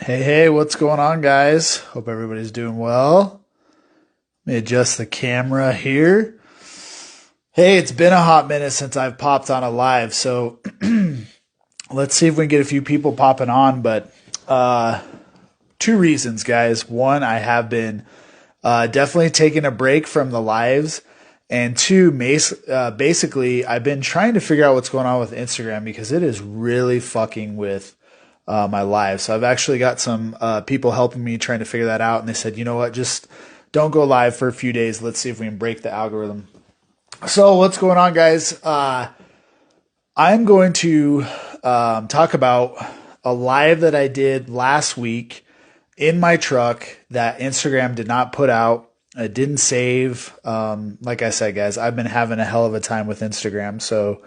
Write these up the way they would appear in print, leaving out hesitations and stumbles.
Hey, what's going on, guys? Hope everybody's doing well. Let me adjust the camera here. Hey, it's been a hot minute since I've popped on a live, so let's see if we can get a few people popping on. But two reasons, guys. One, I have been definitely taking a break from the lives. And two, basically, I've been trying to figure out what's going on with Instagram because it is really fucking with my live. So I've actually got some people helping me trying to figure that out. And they said, you know what, just don't go live for a few days. Let's see if we can break the algorithm. So what's going on, guys? I'm going to talk about a live that I did last week in my truck that Instagram did not put out. It didn't save. Like I said, guys, I've been having a hell of a time with Instagram. So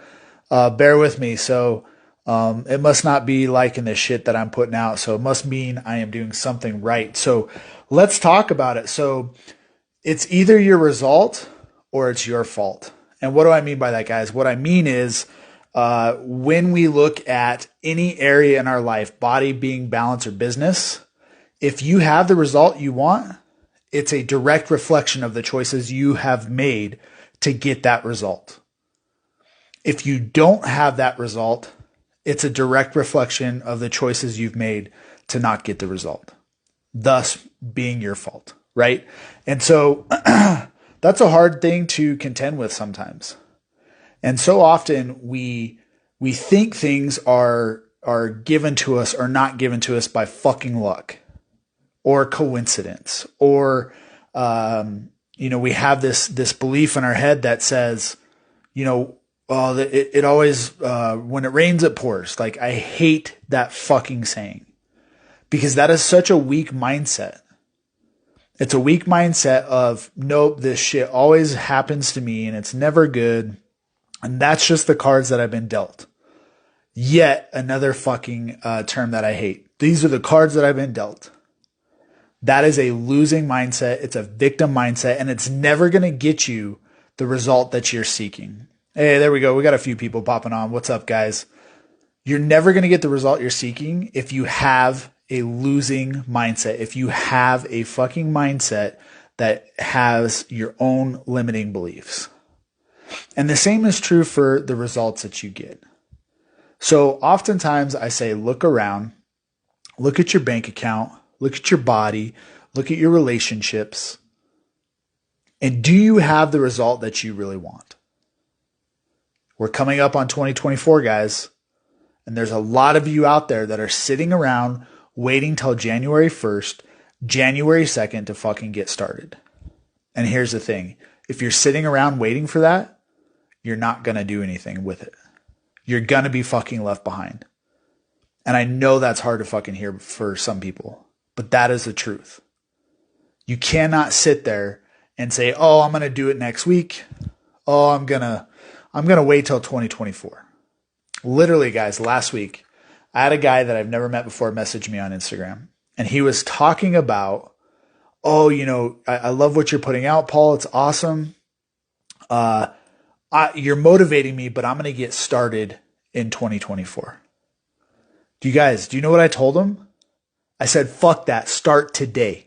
bear with me. So it must not be liking the shit that I'm putting out. So it must mean I am doing something right. So let's talk about it. So it's either your result or it's your fault. And what do I mean by that, guys? What I mean is when we look at any area in our life, body, being, balance, or business, if you have the result you want, it's a direct reflection of the choices you have made to get that result. If you don't have that result, it's a direct reflection of the choices you've made to not get the result, thus being your fault, right? And so that's a hard thing to contend with sometimes. And so often we think things are given to us or not given to us by fucking luck or coincidence, or we have this belief in our head that says, it always when it rains it pours. Like, I hate that fucking saying because that is such a weak mindset. It's a weak mindset of, nope, this shit always happens to me and it's never good. And that's just the cards that I've been dealt. Yet another fucking term that I hate. These are the cards that I've been dealt. That is a losing mindset. It's a victim mindset, and it's never going to get you the result that you're seeking. Hey, there we go. We got a few people popping on. What's up, guys? You're never going to get the result you're seeking if you have a losing mindset. If you have a fucking mindset that has your own limiting beliefs. And the same is true for the results that you get. So oftentimes I say, look around, look at your bank account, look at your body, look at your relationships, and do you have the result that you really want? We're coming up on 2024, guys, and there's a lot of you out there that are sitting around waiting till January 1st, January 2nd to fucking get started. And here's the thing. If you're sitting around waiting for that, you're not going to do anything with it. You're going to be fucking left behind. And I know that's hard to fucking hear for some people, but that is the truth. You cannot sit there and say, oh, I'm going to do it next week. Oh, I'm going to wait till 2024. Literally, guys, last week, I had a guy that I've never met before message me on Instagram. And he was talking about, oh, I love what you're putting out, Paul. It's awesome. You're motivating me, but I'm going to get started in 2024. Do you know what I told him? I said, fuck that. Start today.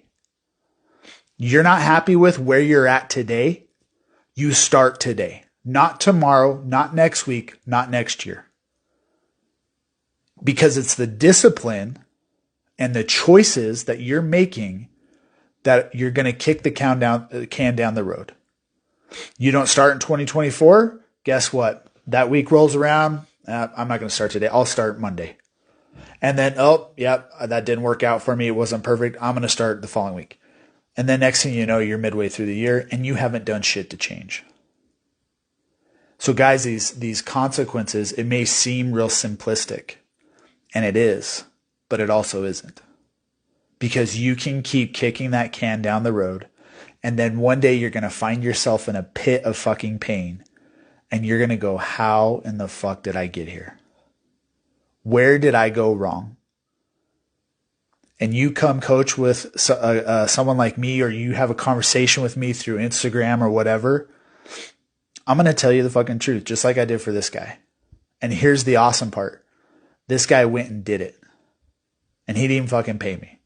You're not happy with where you're at today. You start today. Not tomorrow, not next week, not next year. Because it's the discipline and the choices that you're making that you're going to kick the can down the road. You don't start in 2024, guess what? That week rolls around. I'm not going to start today. I'll start Monday. And then, that didn't work out for me. It wasn't perfect. I'm going to start the following week. And then next thing you know, you're midway through the year and you haven't done shit to change. So guys, these consequences, it may seem real simplistic, and it is, but it also isn't. Because you can keep kicking that can down the road, and then one day you're going to find yourself in a pit of fucking pain, and you're going to go, how in the fuck did I get here? Where did I go wrong? And you come coach with someone like me, or you have a conversation with me through Instagram or whatever, I'm going to tell you the fucking truth, just like I did for this guy. And here's the awesome part. This guy went and did it. and he didn't even fucking pay me.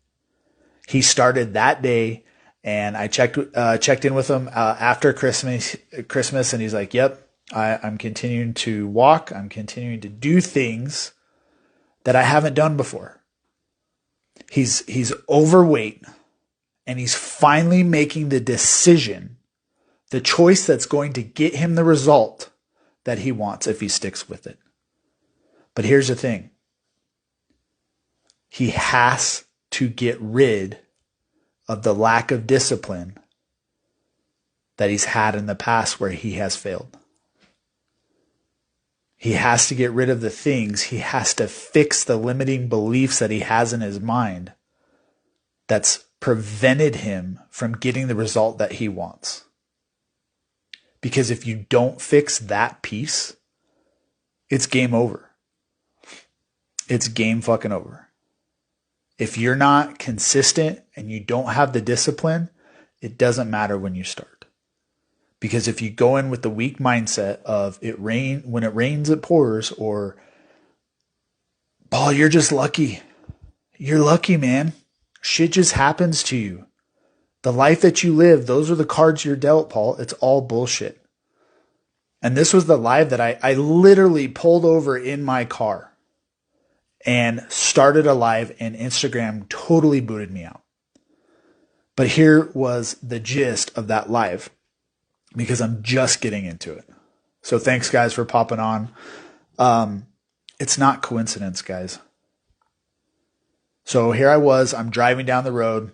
He started that day, and I checked in with him after Christmas, and he's like, "Yep, I'm continuing to walk. I'm continuing to do things that I haven't done before." He's overweight, and he's finally making the decision, the choice that's going to get him the result that he wants if he sticks with it. But here's the thing. He has to get rid of the lack of discipline that he's had in the past where he has failed. He has to get rid of the things. He has to fix the limiting beliefs that he has in his mind that's prevented him from getting the result that he wants. Because if you don't fix that piece, it's game over. It's game fucking over. If you're not consistent and you don't have the discipline, it doesn't matter when you start. Because if you go in with the weak mindset of when it rains, it pours, or, Paul, you're just lucky. You're lucky, man. Shit just happens to you. The life that you live, those are the cards you're dealt, Paul. It's all bullshit. And this was the live that I literally pulled over in my car and started a live, and Instagram totally booted me out. But here was the gist of that live, because I'm just getting into it. So thanks, guys, for popping on. It's not coincidence, guys. So here I was. I'm driving down the road.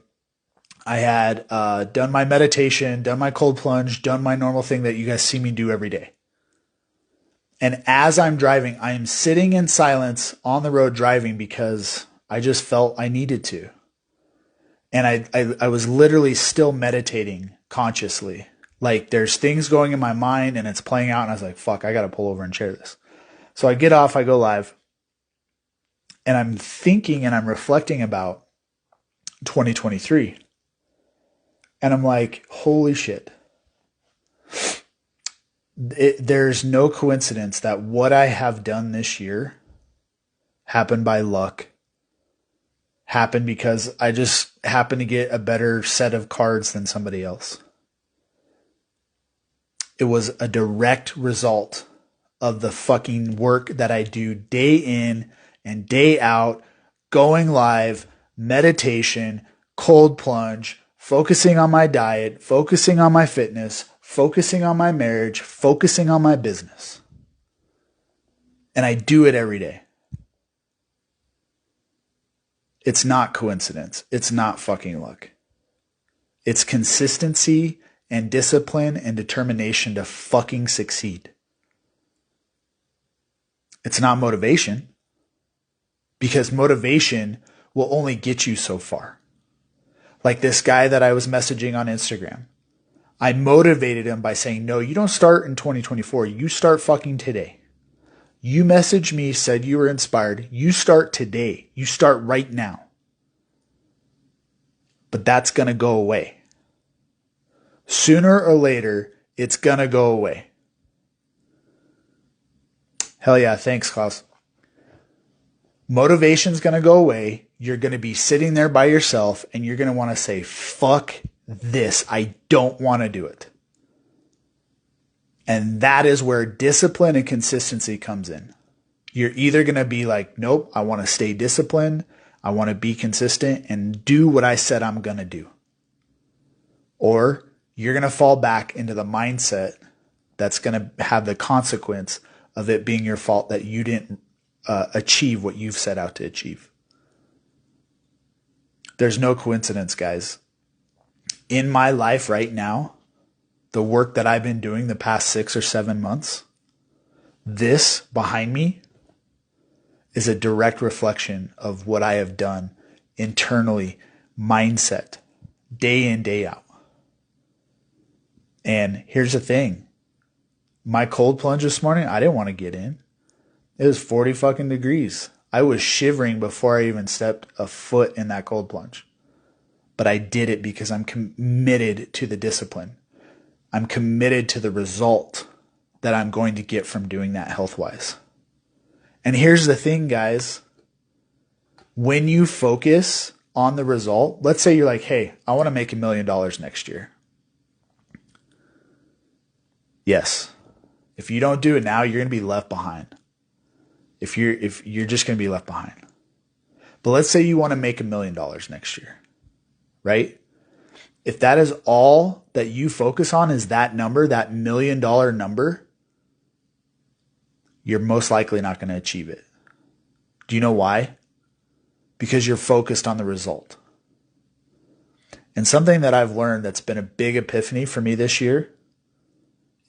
I had done my meditation, done my cold plunge, done my normal thing that you guys see me do every day. And as I'm driving, I am sitting in silence on the road driving because I just felt I needed to. And I was literally still meditating consciously. Like there's things going in my mind and it's playing out, and I was like, fuck, I got to pull over and share this. So I get off, I go live, and I'm thinking and I'm reflecting about 2023. And I'm like, holy shit. There's no coincidence that what I have done this year happened by luck. Happened because I just happened to get a better set of cards than somebody else. It was a direct result of the fucking work that I do day in and day out, going live, meditation, cold plunge, focusing on my diet, focusing on my fitness, focusing on my marriage, focusing on my business. And I do it every day. It's not coincidence. It's not fucking luck. It's consistency and discipline and determination to fucking succeed. It's not motivation, because motivation will only get you so far. Like this guy that I was messaging on Instagram. I motivated him by saying, no, you don't start in 2024. You start fucking today. You messaged me, said you were inspired. You start today. You start right now. But that's going to go away. Sooner or later, it's going to go away. Hell yeah. Thanks, Klaus. Motivation's going to go away. You're going to be sitting there by yourself and you're going to want to say, fuck this. I don't want to do it. And that is where discipline and consistency comes in. You're either going to be like, nope, I want to stay disciplined. I want to be consistent and do what I said I'm going to do. Or you're going to fall back into the mindset that's going to have the consequence of it being your fault that you didn't achieve what you've set out to achieve. There's no coincidence, guys. In my life right now, the work that I've been doing the past 6 or 7 months, this behind me is a direct reflection of what I have done internally, mindset, day in, day out. And here's the thing. My cold plunge this morning, I didn't want to get in. It was 40 fucking degrees. I was shivering before I even stepped a foot in that cold plunge. But I did it because I'm committed to the discipline. I'm committed to the result that I'm going to get from doing that health-wise. And here's the thing, guys. When you focus on the result, let's say you're like, hey, I want to make $1 million next year. Yes. If you don't do it now, you're going to be left behind. If you're just going to be left behind. But let's say you want to make $1 million next year, right? If that is all that you focus on is that number, that $1 million number, you're most likely not going to achieve it. Do you know why? Because you're focused on the result. And something that I've learned that's been a big epiphany for me this year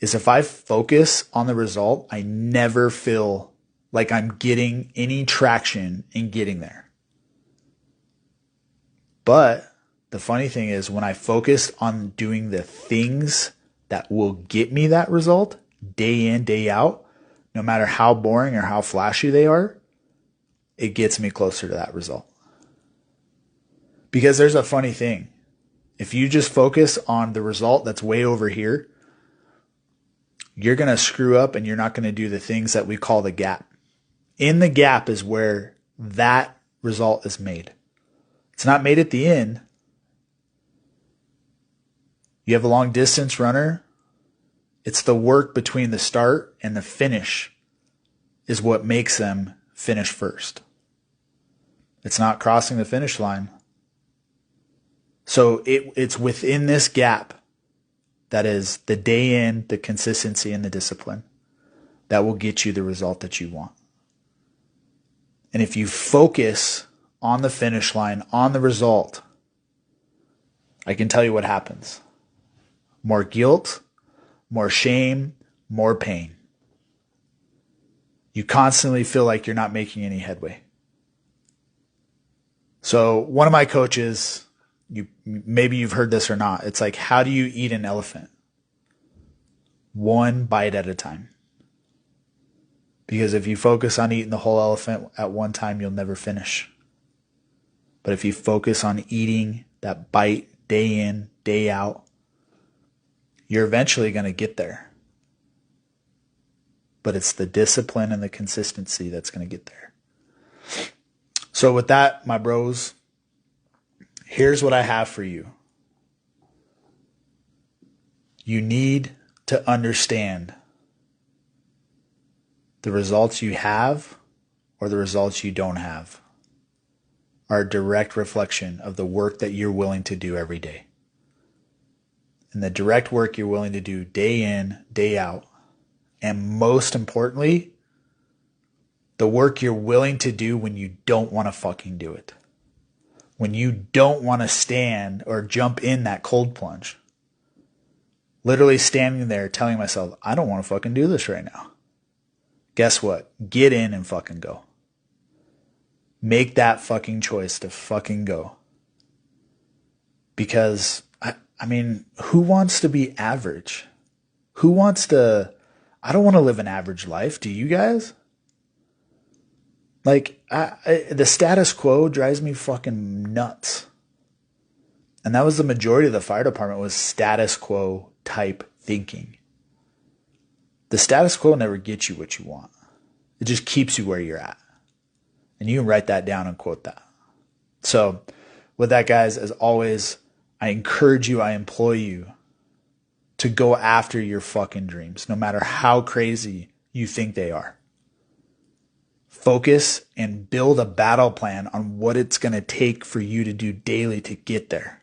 is if I focus on the result, I never feel like I'm getting any traction in getting there. But the funny thing is when I focus on doing the things that will get me that result day in, day out, no matter how boring or how flashy they are, it gets me closer to that result. Because there's a funny thing. If you just focus on the result that's way over here, you're going to screw up and you're not going to do the things that we call the gap. In the gap is where that result is made. It's not made at the end. You have a long distance runner. It's the work between the start and the finish is what makes them finish first. It's not crossing the finish line. So it's within this gap that is the day in, the consistency, and the discipline that will get you the result that you want. And if you focus on the finish line, on the result, I can tell you what happens. More guilt, more shame, more pain. You constantly feel like you're not making any headway. So one of my coaches, maybe you've heard this or not, it's like, how do you eat an elephant? One bite at a time. Because if you focus on eating the whole elephant at one time, you'll never finish. But if you focus on eating that bite day in, day out, you're eventually going to get there. But it's the discipline and the consistency that's going to get there. So with that, my bros, here's what I have for you. You need to understand the results you have or the results you don't have are a direct reflection of the work that you're willing to do every day. And the direct work you're willing to do day in, day out, and most importantly, the work you're willing to do when you don't want to fucking do it. When you don't want to stand or jump in that cold plunge. Literally standing there telling myself, I don't want to fucking do this right now. Guess what? Get in and fucking go. Make that fucking choice to fucking go. Because, I mean, who wants to be average? Who wants to... I don't want to live an average life. Do you guys? Like, the status quo drives me fucking nuts. And that was the majority of the fire department was status quo type thinking. The status quo never gets you what you want. It just keeps you where you're at. And you can write that down and quote that. So with that, guys, as always, I encourage you, I implore you to go after your fucking dreams, no matter how crazy you think they are. Focus and build a battle plan on what it's going to take for you to do daily to get there.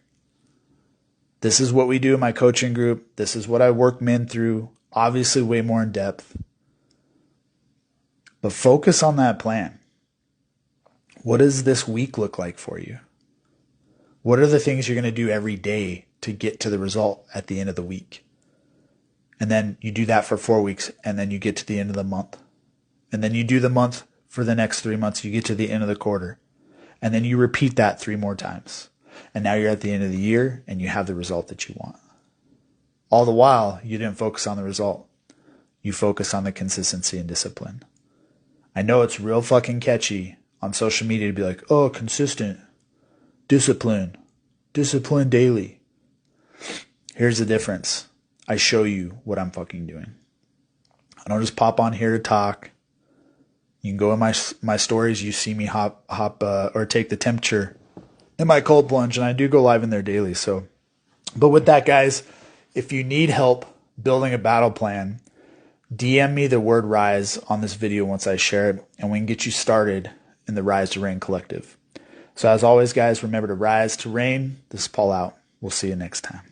This is what we do in my coaching group. This is what I work men through, obviously way more in depth. But focus on that plan. What does this week look like for you? What are the things you're going to do every day to get to the result at the end of the week? And then you do that for 4 weeks, and then you get to the end of the month. And then you do the month for the next 3 months. You get to the end of the quarter. And then you repeat that 3 more times. And now you're at the end of the year, and you have the result that you want. All the while, you didn't focus on the result. You focus on the consistency and discipline. I know it's real fucking catchy on social media to be like, oh, consistent, discipline daily. Here's the difference. I show you what I'm fucking doing. I don't just pop on here to talk. You can go in my stories. You see me hop or take the temperature in my cold plunge, and I do go live in there daily. So, but with that, guys, if you need help building a battle plan, DM me the word Rise on this video once I share it, and we can get you started in the Rise to Reign Collective. So as always, guys, remember to rise to reign. This is Paul out. We'll see you next time.